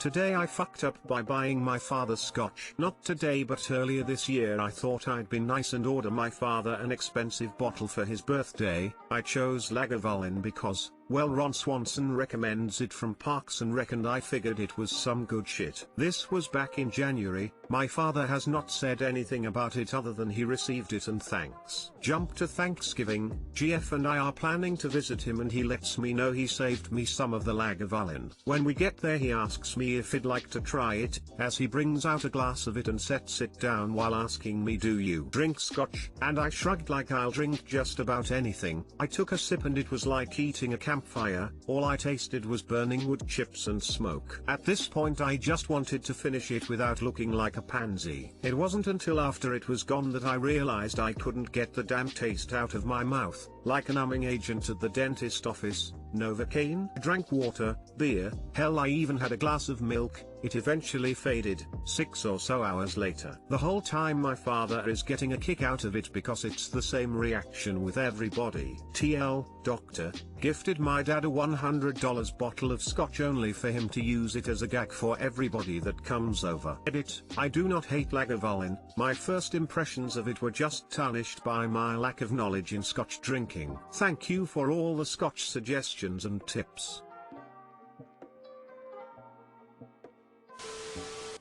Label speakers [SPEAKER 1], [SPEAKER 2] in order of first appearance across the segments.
[SPEAKER 1] Today I fucked up by buying my father scotch. Not today but earlier this year I thought I'd be nice and order my father an expensive bottle for his birthday. I chose Lagavulin because, well, Ron Swanson recommends it from Parks and Rec and I figured it was some good shit. This was back in January. My father has not said anything about it other than he received it and thanks. Jump to Thanksgiving. GF and I are planning to visit him and he lets me know he saved me some of the Lagavulin. When we get there he asks me if I'd like to try it, as he brings out a glass of it and sets it down while asking me, do you drink scotch? And I shrugged like I'll drink just about anything. I took a sip and it was like eating a campfire. All I tasted was burning wood chips and smoke. At this point I just wanted to finish it without looking like a pansy. It wasn't until after it was gone that I realized I couldn't get the damn taste out of my mouth, like a numbing agent at the dentist office. Novocaine. Drank water, beer, hell I even had a glass of milk. It eventually faded, 6 or so hours later. The whole time my father is getting a kick out of it because it's the same reaction with everybody. TL, doctor, gifted my dad a $100 bottle of scotch only for him to use it as a gag for everybody that comes over. Edit, I do not hate Lagavulin, my first impressions of it were just tarnished by my lack of knowledge in scotch drinking. Thank you for all the scotch suggestions and tips.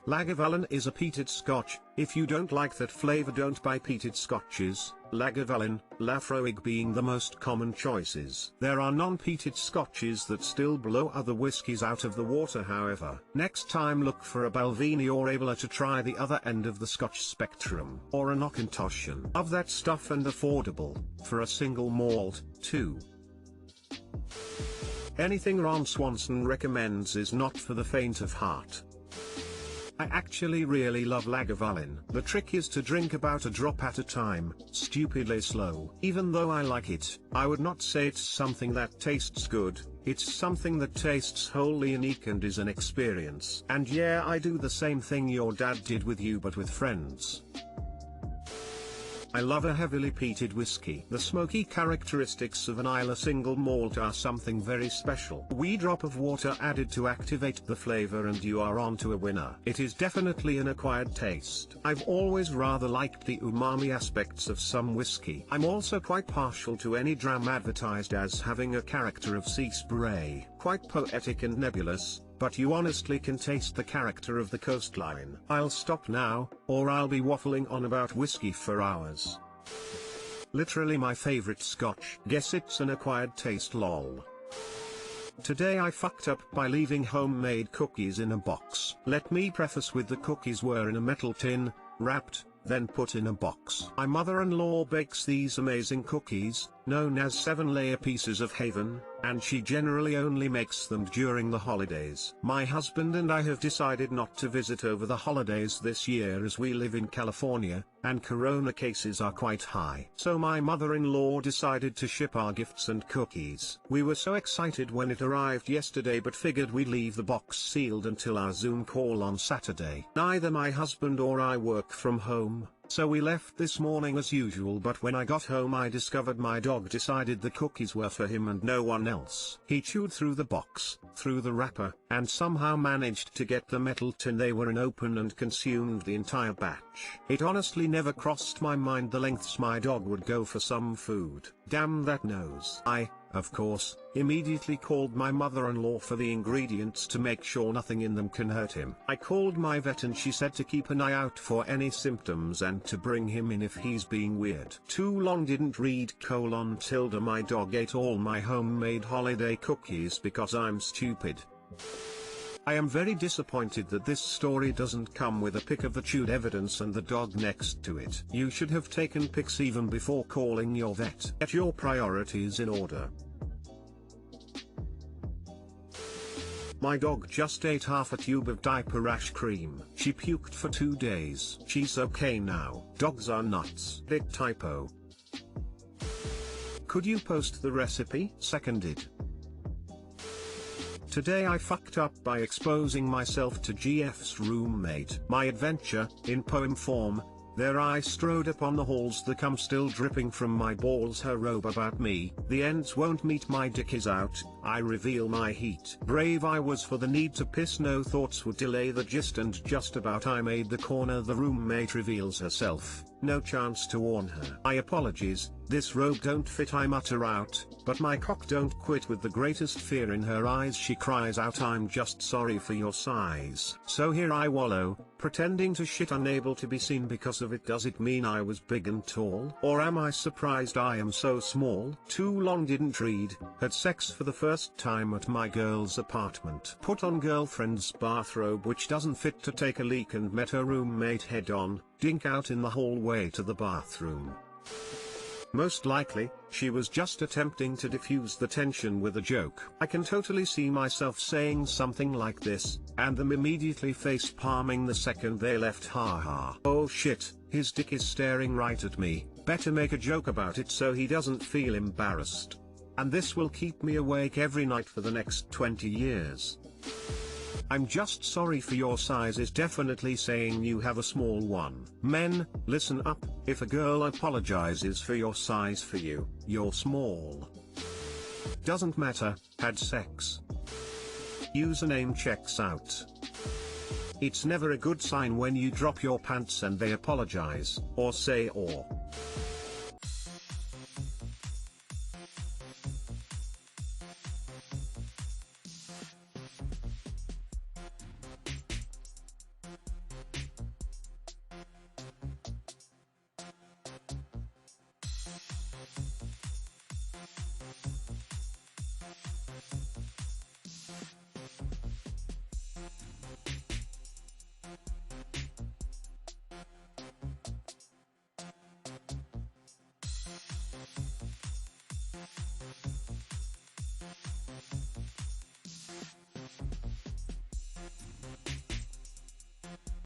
[SPEAKER 1] Lagavulin is a peated scotch. If you don't like that flavor, don't buy peated scotches. Lagavulin, Laphroaig being the most common choices. There are non-peated scotches that still blow other whiskies out of the water however. Next time look for a Balvenie or Abela to try the other end of the scotch spectrum. Or a Knockintoshan. Of that stuff and affordable, for a single malt, too. Anything Ron Swanson recommends is not for the faint of heart. I actually really love Lagavulin. The trick is to drink about a drop at a time, stupidly slow. Even though I like it, I would not say it's something that tastes good. It's something that tastes wholly unique and is an experience. And yeah, I do the same thing your dad did with you but with friends. I love a heavily peated whiskey. The smoky characteristics of an Islay single malt are something very special. A wee drop of water added to activate the flavor and you are on to a winner. It is definitely an acquired taste. I've always rather liked the umami aspects of some whiskey. I'm also quite partial to any dram advertised as having a character of sea spray. Quite poetic and nebulous, but you honestly can taste the character of the coastline. I'll stop now, or I'll be waffling on about whiskey for hours. Literally my favorite scotch. Guess it's an acquired taste, lol. Today I fucked up by leaving homemade cookies in a box. Let me preface with the cookies were in a metal tin, wrapped, then put in a box. My mother-in-law bakes these amazing cookies, known as 7-layer pieces of heaven, and she generally only makes them during the holidays. My husband and I have decided not to visit over the holidays this year as we live in California, and corona cases are quite high. So my mother-in-law decided to ship our gifts and cookies. We were so excited when it arrived yesterday but figured we'd leave the box sealed until our Zoom call on Saturday. Neither my husband or I work from home, so we left this morning as usual, but when I got home I discovered my dog decided the cookies were for him and no one else. He chewed through the box, through the wrapper, and somehow managed to get the metal tin they were in open and consumed the entire batch. It honestly never crossed my mind the lengths my dog would go for some food. Damn that nose. I, of course, immediately called my mother-in-law for the ingredients to make sure nothing in them can hurt him. I called my vet and she said to keep an eye out for any symptoms and to bring him in if he's being weird. Too long didn't read : my dog ate all my homemade holiday cookies because I'm stupid. I am very disappointed that this story doesn't come with a pic of the chewed evidence and the dog next to it. You should have taken pics even before calling your vet. Get your priorities in order. My dog just ate half a tube of diaper rash cream. She puked for 2 days. She's okay now. Dogs are nuts. Big typo. Could you post the recipe? Seconded. Today I fucked up by exposing myself to GF's roommate. My adventure, in poem form, There I strode upon the halls, the cum still dripping from my balls, her robe about me, the ends won't meet, my dick is out, I reveal my heat. Brave I was, for the need to piss no thoughts would delay the gist, and just about I made the corner, the roommate reveals herself, no chance to warn her. I apologies, this robe don't fit, I mutter out, but my cock don't quit. With the greatest fear in her eyes she cries out, I'm just sorry for your size. So here I wallow, pretending to shit, unable to be seen because of it. Does it mean I was big and tall? Or am I surprised I am so small? Too long didn't read, had sex for the first time at my girl's apartment. Put on girlfriend's bathrobe which doesn't fit to take a leak, and met her roommate head on, dink out in the hallway to the bathroom. Most likely, she was just attempting to diffuse the tension with a joke. I can totally see myself saying something like this, and them immediately face palming the second they left. Haha. Oh shit, his dick is staring right at me, better make a joke about it so he doesn't feel embarrassed. And this will keep me awake every night for the next 20 years. I'm just sorry for your size is definitely saying you have a small one. Men, listen up, if a girl apologizes for your size, for you, you're small. Doesn't matter, had sex. Username checks out. It's never a good sign when you drop your pants and they apologize, or say or.